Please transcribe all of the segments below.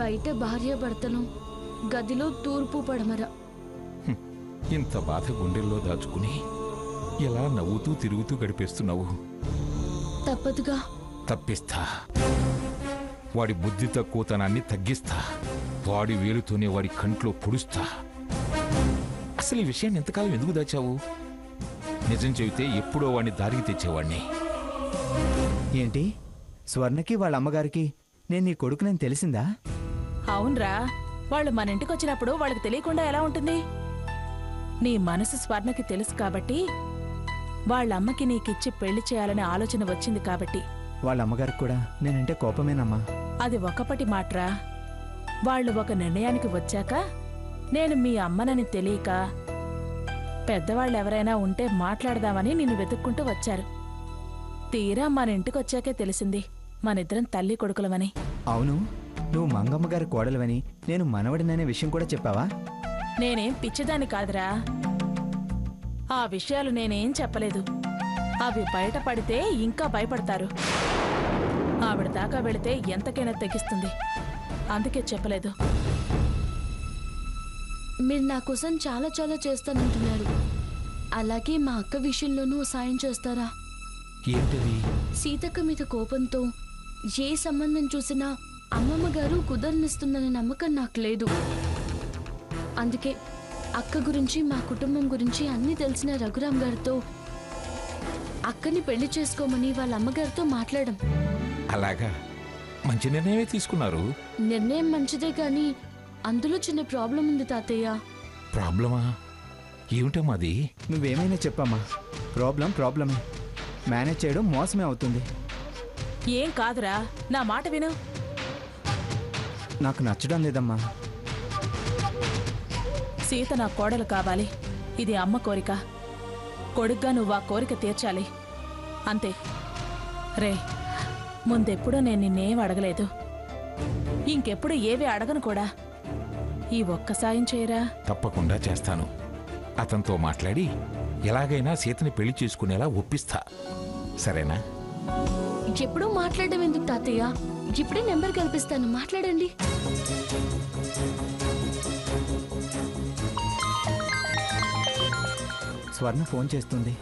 బయట భార్యాభర్తలు, గదిలో తూర్పు పడమర. ఇంత బాధ గుండెల్లో దాచుకుని ఎలా నవ్వుతూ తిరుగుతూ గడిపేస్తున్నావు? తప్పదుగా. తప్పిస్తా. వాడి బుద్ధి తక్కువతనాన్ని తగ్గిస్తా. వాడి వేలుతోనే వాడి కంట్లో పొడుస్తా. అసలు ఈ విషయాన్ని ఎంతకాలం ఎందుకు దాచావు? నిజం చెబితే ఎప్పుడో వాడిని దారికి తెచ్చేవాడిని. ఏంటి, స్వర్ణకి వాళ్ళ అమ్మగారికి నేను నీ కొడుకునని తెలిసిందా? అవునరా, వాళ్ళు మన ఇంటికి వచ్చినప్పుడు వాళ్ళకి తెలియకుండా ఎలా ఉంటుంది? నీ మనసు స్వర్ణకి తెలుసు కాబట్టి, వాళ్ళమ్మకి నీకిచ్చి పెళ్లి చేయాలనే ఆలోచన వచ్చింది కాబట్టి. వాళ్ళ అమ్మగారికి కూడా నేనంటే కోపమేనమ్మా. అది ఒకప్పటి మాట్రా. వాళ్ళు ఒక నిర్ణయానికి వచ్చాక, నేను మీ అమ్మనని తెలియక పెద్దవాళ్ళెవరైనా ఉంటే మాట్లాడదామని నిన్ను వెతుక్కుంటూ వచ్చారు. తీరా మన ఇంటికొచ్చాకే తెలిసింది మనిద్దరం తల్లి కొడుకులమని. అవును, నువ్వు మంగమ్మగారి కోడలువని నేను మనవడిననే విషయం కూడా చెప్పావా? నేనేం పిచ్చిదాన్ని కాదురా. ఆ విషయాలు నేనేం చెప్పలేదు. అవి బయటపడితే ఇంకా భయపడతారు. ఆవిడ దాకా వెళితే ఎంతకైనా తెగిస్తుంది. అందుకే చెప్పలేదు. మీరు నా కోసం చాలా చాలా చేస్తానంటున్నారు. అలాగే మా అక్క విషయంలోనూ సాయం చేస్తారా? ఏంటది? సీతక్క మీద కోపంతో ఏ సంబంధం చూసినా అమ్మమ్మ గారు కుదరనిస్తుందనే నమ్మకం నాకు లేదు. అందుకే అక్క గురించి, మా కుటుంబం గురించి అన్నీ తెలిసిన రఘురాం గారితో అక్కని పెళ్లి చేసుకోమని వాళ్ళ అమ్మగారితో మాట్లాడడం. అలాగా? మంచి నిర్ణయమే తీసుకున్నారు. నిర్ణయం మంచిదే కానీ అందులో చిన్న ప్రాబ్లం ఉంది తాతయ్య. ప్రాబ్లమా? ఏమిటమ్మా అది? నువ్వేమైనా చెప్పమ్మా. ప్రాబ్లమే. మేనేజ్ చేయడం మోసమే అవుతుంది. ఏం కాదురా, నా మాట విను. నాకు నచ్చడం లేదమ్మా. సీత నా కోడలు కావాలి. ఇది అమ్మ కోరిక. కొడుగ్గా నువ్వు ఆ కోరిక తీర్చాలి, అంతే. రే, ముందెప్పుడూ నేను నిన్నేం అడగలేదు, ఇంకెప్పుడు ఏవి అడగను కూడా. ఈ ఒక్క సాయం చేయరా? తప్పకుండా చేస్తాను. అతనితో మాట్లాడి ఎలాగైనా సీతని పెళ్లి చేసుకునేలా ఒప్పిస్తా. సరేనా? ఎప్పుడూ మాట్లాడడం ఎందుకు తాతయ్య? ఇప్పుడే నెంబర్ కల్పిస్తాను, మాట్లాడండి. స్వర్ణ ఫోన్ చేస్తుంది.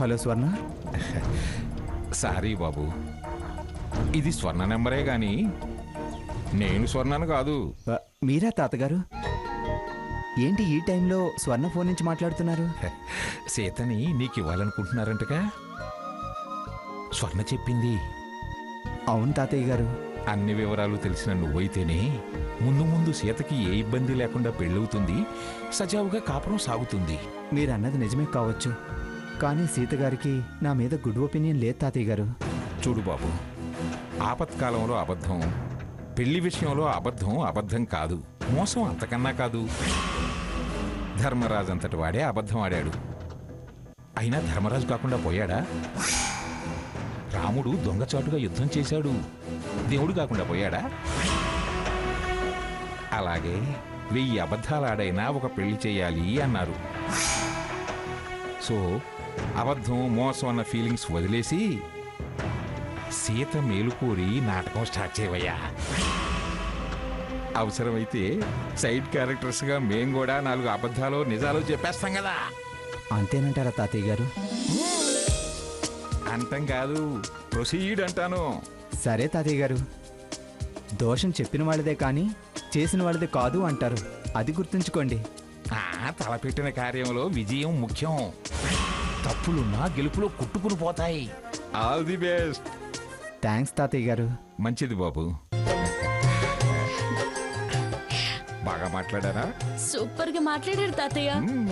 హలో స్వర్ణ. సారీ బాబు, ఇది స్వర్ణ నెంబరే గాని నేను స్వర్ణను కాదు. మీరా తాతగారు? ఏంటి ఈ టైంలో స్వర్ణ ఫోన్ నుంచి మాట్లాడుతున్నారు? సీతని నీకు ఇవ్వాలనుకుంటున్నారంటగా స్వర్ణ చెప్పింది. అవును తాతయ్య గారు. అన్ని వివరాలు తెలిసిన నువ్వైతేనే ముందు ముందు సీతకి ఏ ఇబ్బంది లేకుండా పెళ్ళవుతుంది, సజావుగా కాపురం సాగుతుంది. మీరన్నది నిజమే కావచ్చు, కానీ సీత గారికి నా మీద గుడ్ ఒపీనియన్ లేదు తాతయ్య గారు. చూడు బాబు, ఆపత్కాలంలో అబద్ధం, పెళ్లి విషయంలో అబద్ధం కాదు, మోసం అంతకన్నా కాదు. ధర్మరాజు అంతటి వాడే అబద్ధం ఆడాడు. అయినా ధర్మరాజు కాకుండా పోయాడా? రాముడు దొంగచాటుగా యుద్ధం చేశాడు, దేవుడు కాకుండా పోయాడా? అలాగే 1000 అబద్ధాలాడైనా ఒక పెళ్లి చేయాలి అన్నారు. సో అబద్ధం, మోసం అన్న ఫీలింగ్స్ వదిలేసి సీత మేలుకోరి నాటకం స్టార్ట్ చేయవయ్యా. అవసరమైతే సైడ్ క్యారెక్టర్స్గా మేం కూడా 4 అబద్ధాలు నిజాలు చెప్పేస్తాం కదా. అంతేనంటారా తాతయ్య గారు? అంతం కాదు, ప్రొసీడ్ అంటాను. సరే తాతయ్య గారు. దోషం చెప్పిన వాళ్ళదే కానీ చేసిన వాళ్ళదే కాదు అంటారు, అది గుర్తుంచుకోండి. తలపెట్టిన కార్యంలో విజయం ముఖ్యం. తప్పులున్నా గెలుపులో కుట్టుకుని పోతాయి. All the best. థ్యాంక్స్ తాతయ్య గారు. మంచిది బాబు. బాగా మాట్లాడారా? సూపర్ గా మాట్లాడారు తాతయ్య.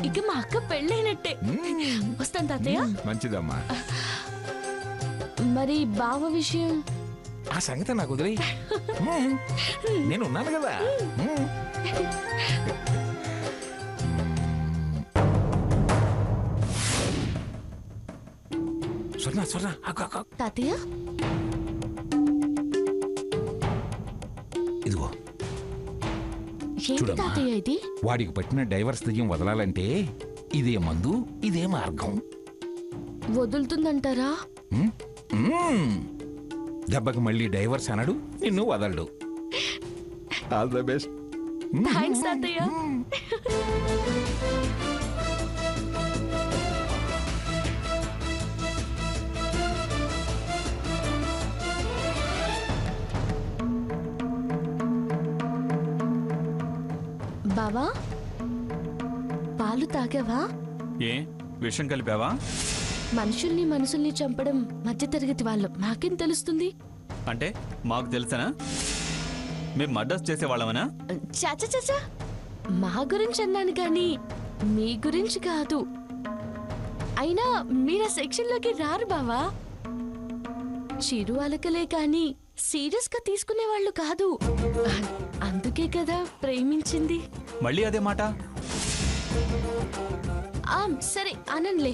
ఇక మా అక్క పెళ్ళైనట్టే. వస్తాను తాతయ్య. మంచిదమ్మా. మరి బావ విషయం? ఆ సంగతి నాకు వదిలే, నేను ఉన్నాను కదా. స్వర్ణ స్వర్ణ తాతయ్య, ఇదిగో ఏంటి తాతయ్య ఇది? వాడికి పట్టిన డైవర్స్ దయ్యం వదలాలంటే ఇదే మందు, ఇదే మార్గం. వదులుతుందంటారా? దెబ్బకి మళ్ళీ డైవర్స్ అనడు, నిన్ను వదలడు. All the best. థ్యాంక్స్ తాతయ్య. బావా, పాలు తాగావా? ఏ విషం కలిపావా? మనుషుల్ని మనసుల్ని చంపడం మధ్యతరగతి వాళ్ళం, మాకేం తెలుస్తుంది? అంటే మాకు తెలుసనా? మేము మర్డర్స్ చేసేవాళ్ళమనా? చాచా చాచా, మా గురించి అన్నాను కానీ మీ గురించి కాదు. అయినా మీరు ఆ సెక్షన్లోకి రారు బావా. చిరు అలకలే కానీ సీరియస్ గా తీసుకునే వాళ్ళు కాదు. అందుకే కదా ప్రేమించింది. మళ్ళీ అదే మాట. సరే అనంలే.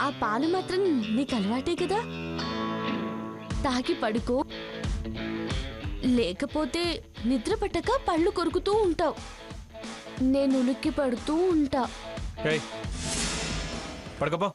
ఆ పాలు మాత్రం నీకు అలవాటే కదా, తాగి పడుకో. లేకపోతే నిద్ర పట్టక పళ్ళు కొరుకుతూ ఉంటావు, నేను ఉలిక్కి పడుతూ ఉంటా. పడకపో.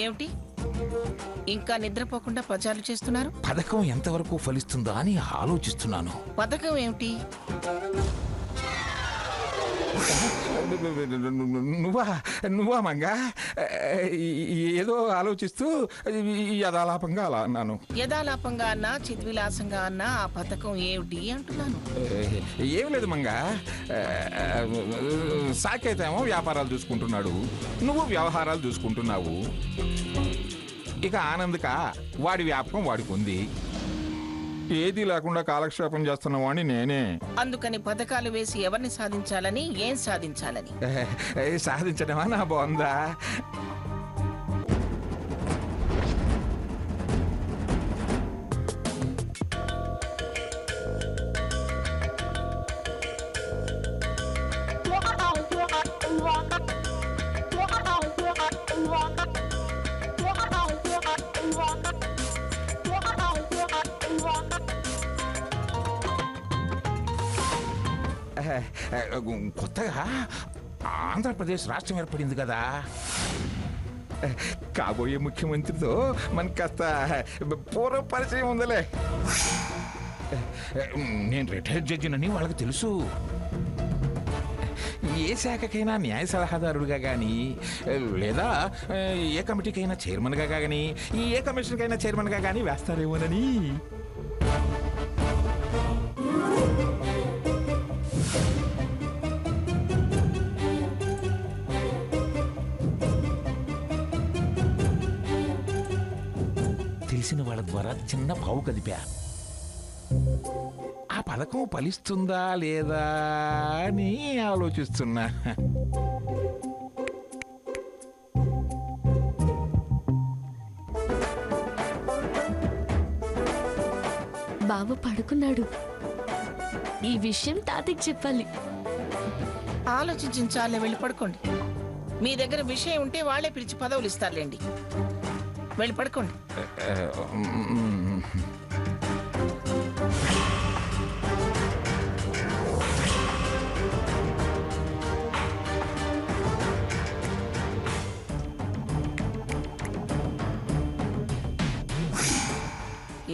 ఏమిటి ఇంకా నిద్రపోకుండా ప్రచారం చేస్తున్నారు? పథకం ఎంతవరకు ఫలిస్తుందా అని ఆలోచిస్తున్నాను. పథకం ఏమిటి? నువ్వా మంగా? ఏదో ఆలోచిస్తూ యథాలాపంగా అలా అన్నాను. యథాలాపంగా అన్నా చిద్విలాసంగా అన్నా ఆ పథకం ఏమిటి అంటున్నాను. ఏం లేదు మంగా, సాకేత్ ఏమో వ్యాపారాలు చూసుకుంటున్నాడు, నువ్వు వ్యవహారాలు చూసుకుంటున్నావు. ఇక ఆనంద్క వాడి వ్యాపకం వాడికి ఉంది. ఏది లేకుండా కాలక్షేపం చేస్తున్న వాడిని నేనే. అందుకని పథకాలు వేసి ఎవరిని సాధించాలని, ఏం సాధించాలని? సాధించడమా నా బాగుందా? కొత్తగా ఆంధ్రప్రదేశ్ రాష్ట్రం ఏర్పడింది కదా, కాబోయే ముఖ్యమంత్రితో మనకు కాస్త పూర్వ పరిచయం ఉందలే. నేను రిటైర్డ్ జడ్జినని వాళ్ళకి తెలుసు. ఏ శాఖకైనా న్యాయ సలహాదారుడిగా కానీ, లేదా ఏ కమిటీకైనా చైర్మన్గా కానీ, ఏ కమిషన్కైనా చైర్మన్గా కానీ వేస్తారేమోనని. తెలిసిన వాళ్ళ ద్వారా చిన్న పావు కదిపా. ఆ పథకం ఫలిస్తుందా లేదా అని ఆలోచిస్తున్నా. బావ పడుకున్నాడు. ఈ విషయం తాతయ్యకి చెప్పాలి. ఆలోచించాలే, వెళ్ళి పడుకోండి. మీ దగ్గర విషయం ఉంటే వాళ్ళే పిలిచి పదవులు ఇస్తారులేండి. వెళ్ళి పడుకోండి.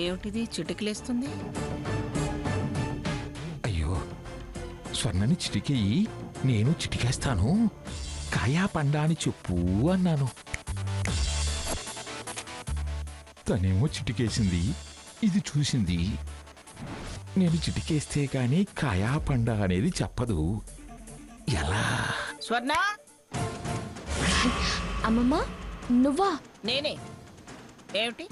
ఏమిటిది చిటికలేస్తుంది? అయ్యో, స్వర్ణని చిటికేయి, నేను చిటికేస్తాను. కాయా పండా అని చెప్పు అన్నాను. తనేమో చిటికేసింది, ఇది చూసింది. నేను చిటికేస్తే గాని కాయా పండా అనేది చెప్పదు. ఎలా? స్వర్ణ, అమ్మమ్మ నువ్వా? నేనే. ఏమిటి?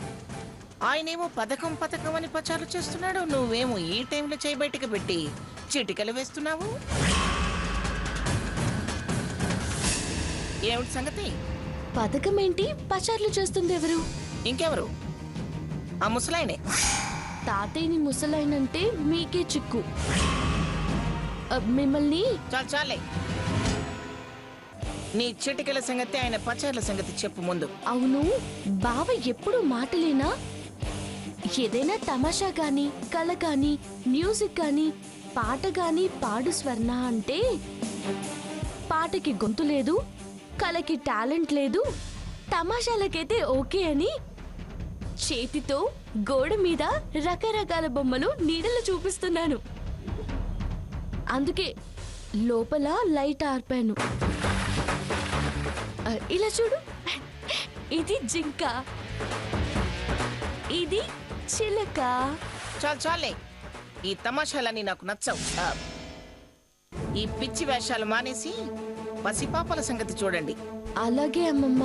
ఆయనేమో పథకం పథకం అని ప్రచారం చేస్తున్నాడు, నువ్వేమో ఈ టైంలో చేయి బయటకు పెట్టి చిటికలు వేస్తున్నావు. ఏమిటి సంగతి? పథకం ఏంటి? పచార్లు చేస్తుంది ఎవరు? ఇంకెవరు? ఆ ముసలాయనే. తాతయ్యని ముసలైనంటే మీకే చిక్కు. మిమ్మల్ని చాలే. నీ చిటికల సంగతి, ఆయన పచార్ల సంగతి చెప్పు ముందు. అవును, బావ ఎప్పుడు మాటలేనా? ఏదైనా తమాషా గాని, కళ గాని, మ్యూజిక్ గాని, పాట గాని పాడు స్వర్ణ అంటే పాటకి గొంతు లేదు, కళకి టాలెంట్ లేదు, తమాషాలకైతే ఓకే అని చేతితో గోడ మీద రకరకాల బొమ్మలు నీడలు చూపిస్తున్నాను. అందుకే లోపల లైట్ ఆర్పాను. ఇలా చూడు, ఇది జింక, ఇది చిలక. చాలే, ఈ తమాషాలన్నీ నాకు నచ్చవు. ఈ పిచ్చి వేషాలు మానేసి పసిపాపల సంగతి చూడండి. అలాగే అమ్మమ్మ.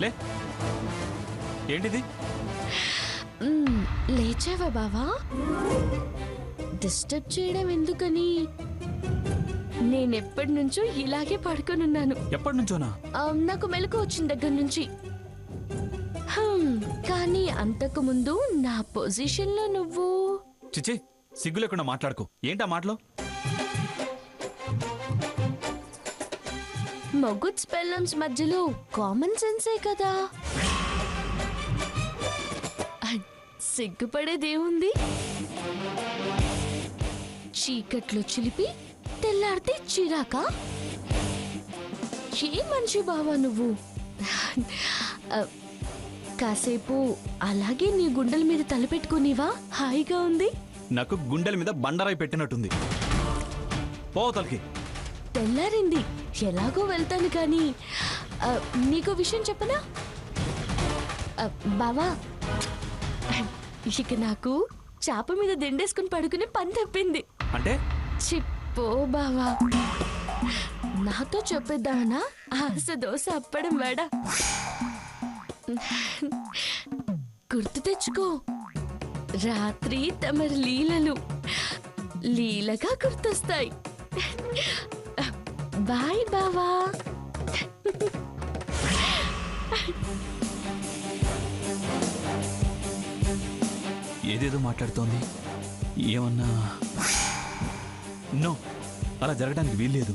లే, ఏంటిది? లేచావా బావా? డిస్టర్బ్ చేయడం ఎందుకని నేనెప్పటి నుంచో ఇలాగే పడుకొనున్నాను. ఎప్పటి నుంచోనా? నాకు మెలకు వచ్చిన దగ్గర నుంచి. కానీ అంతకు ముందు నా పొజిషన్ లో నువ్వు చిచి, సిగ్గు లేకుండా మాట్లాడుకో. ఏంటా మాటలో? మొగుడ్ స్పెల్లమ్స్ మధ్యలో కామన్ సెన్సే కదా. సిగ్గుపడేదేముంది? చీకట్లో చిలిపి తెల్లాడితే చిరాక. ఏ మనిషి బావా నువ్వు? కాసేపు అలాగే నీ గుండెల మీద తలపెట్టుకునివా? హాయిగా ఉంది. నాకు గుండెల మీద బండరాయి పెట్టినట్టుంది. పోతలకి తెల్లారింది, ఎలాగో వెళ్తాను. కానీ నీకో విషయం చెప్పనా బావా? ఇక నాకు చాప మీద దిండేసుకుని పడుకునే పని తప్పింది. అంటే చిప్పో బావా, నాతో చెప్పేద్దామనా? ఆశ దోశ అప్పడం వేడ. గుర్తు తెచ్చుకో, రాత్రి తమరి లీలలు లీలగా గుర్తొస్తాయి. బాయ్ బావా. ఏదేదో మాట్లాడుతోంది. ఏమన్నా నో, అలా జరగడానికి వీల్లేదు.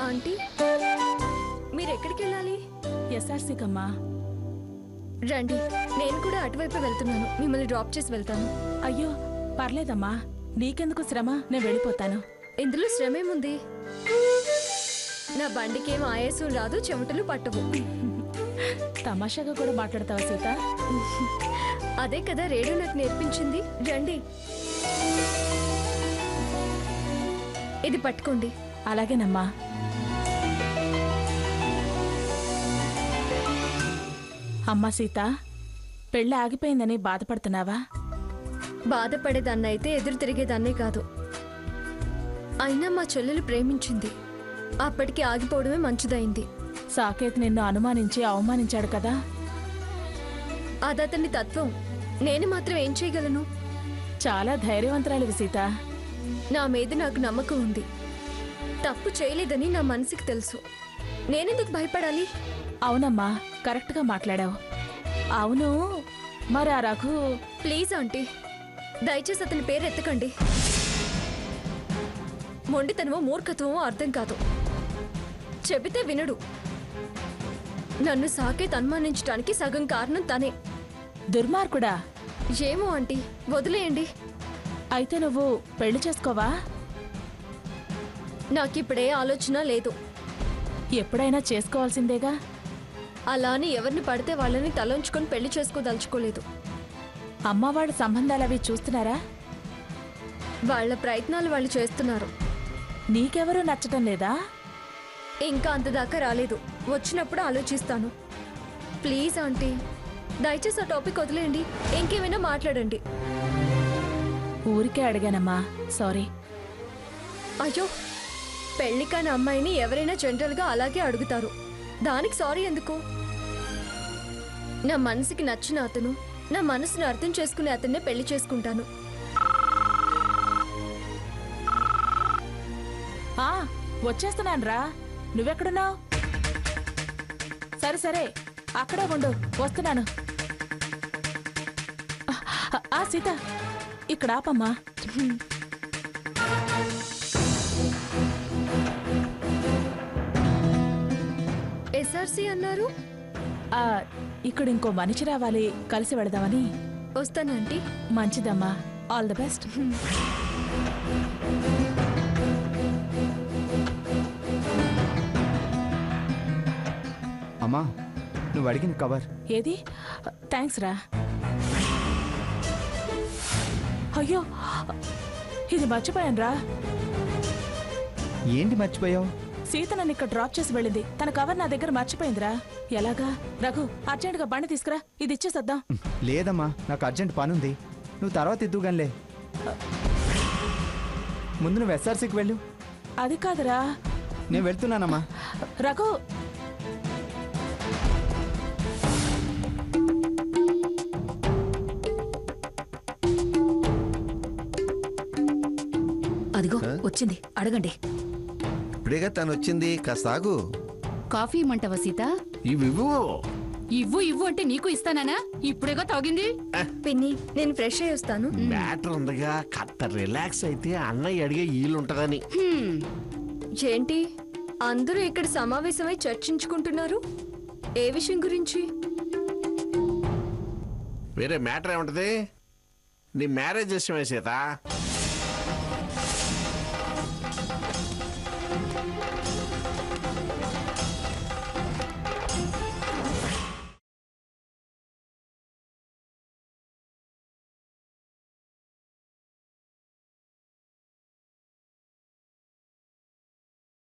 ఆంటీ, మీరు ఎక్కడికి వెళ్ళాలి? ఎస్ఆర్సీకమ్మా. రండి, నేను కూడా అటువైపు వెళ్తున్నాను. మిమ్మల్ని డ్రాప్ చేసి వెళ్తాను. అయ్యో పర్లేదమ్మా, నీకెందుకు శ్రమ, నేను వెళ్ళిపోతాను. ఇందులో శ్రమేముంది? నా బండికేం ఆయాసం రాదు, చెమటలు పట్టవు. తమాషాగా కూడా మాట్లాడతావా సీత? అదే కదా రేడియో నాకు నేర్పించింది. రండి, ఇది పట్టుకోండి. అలాగేనమ్మా. అమ్మా సీత, పెళ్ళి ఆగిపోయిందని బాధపడుతున్నావా? బాధపడేదాన్నైతే ఎదురు తిరిగేదాన్నే కాదు. అయినా మా చెల్లెలు ప్రేమించింది, అప్పటికి ఆగిపోవడమే మంచిదైంది. సాకేత్ నిన్ను అనుమానించి అవమానించాడు కదా. అదతని తత్వం. నేను మాత్రం ఏం చేయగలను? చాలా ధైర్యవంతురాలివి సీత. నా మీద నాకు నమ్మకం ఉంది. తప్పు చేయలేదని నా మనసుకి తెలుసు. నేనెందుకు భయపడాలి? అవునమ్మా, కరెక్ట్గా మాట్లాడావు. అవును, మరి ఆ రఘు? ప్లీజ్ ఆంటీ, దయచేసి అతని పేరు ఎత్తకండి. మొండితనమో మూర్ఖత్వమో అర్థం కాదు. చెబితే వినడు. నన్ను సాకేత్ అనుమానించడానికి సగం కారణం తనే. దుర్మార్గుడా? ఏమో ఆంటీ, వదిలేయండి. అయితే నువ్వు పెళ్లి చేసుకోవా? నాకిప్పుడే ఆలోచన లేదు. ఎప్పుడైనా చేసుకోవాల్సిందేగా. అలా అని ఎవరిని పడితే వాళ్ళని తలంచుకొని పెళ్లి చేసుకోదలుచుకోలేదు. అమ్మ వాళ్ళ సంబంధాలవి చూస్తున్నారా? వాళ్ళ ప్రయత్నాలు వాళ్ళు చేస్తున్నారు. నీకెవరూ నచ్చటం లేదా? ఇంకా అంతదాకా రాలేదు. వచ్చినప్పుడు ఆలోచిస్తాను. ప్లీజ్ ఆంటీ, దయచేసి ఆ టాపిక్ వదిలేయండి. ఇంకేమైనా మాట్లాడండి. ఊరికే అడిగానమ్మా, సారీ. అయ్యో, పెళ్లి కాని అమ్మాయిని ఎవరైనా జనరల్గా అలాగే అడుగుతారు. దానికి సారీ ఎందుకు? నా మనసుకి నచ్చిన అతను, నా మనసును అర్థం చేసుకునే అతన్నే పెళ్లి చేసుకుంటాను. వచ్చేస్తున్నానురా. నువ్వెక్కడున్నావు? సరే సరే, అక్కడే ఉండు, వస్తున్నాను. సీత, ఇక్కడ ఆపమ్మా. ఎస్ఆర్సీ అన్నారు? ఇక్కడ ఇంకో మనిషి రావాలి, కలిసి వెళదామని. వస్తానంటీ. మంచిదమ్మా, ఆల్ ది బెస్ట్. అమ్మా, నువ్వు అడిగిన కవర్ ఏది? థ్యాంక్స్ రా. అయ్యో, ఇది మర్చిపోయాను రా. ఏంటి మర్చిపోయావు? సీత నన్ను ఇక్కడ డ్రాప్ చేసి వెళ్ళింది. తన కవర్ నా దగ్గర మర్చిపోయిందిరా. ఎలాగా? రఘు, అర్జెంటుగా బండి తీసుకురా, ఇది ఇచ్చేసొద్దాం. లేదమ్మా, నాకు అర్జెంట్ పనుంది. నువ్వు తర్వాత ఇద్దుగానిలే. ముందు నువ్వు ఎస్ఆర్సీకి వెళ్ళు. అది కాదురా. నేను వెళ్తున్నానమ్మా. రఘు, అదిగో వచ్చింది, అడగండి. ఇప్పుడేగా తను వచ్చింది, కాస్త ఆగు. కాఫీ ఇమ్మంటావా సీత? ఇవ్వు. ఇవ్వు ఇవ్వు అంటే నీకు ఇస్తానా? ఇప్పుడేగా తాగింది. పిన్ని, నేను ఫ్రెష్ అయ్యి వస్తాను. మ్యాటర్ ఉందిగా, కాస్త రిలాక్స్ అయితే అన్నయ్య అడిగే ఈలుంటదని. ఏంటి అందరూ ఇక్కడ సమావేశమై చర్చించుకుంటున్నారు? ఏ విషయం గురించి? వేరే మ్యాటర్ ఏముంటది? నీ మ్యారేజ్ విషయమే సీత.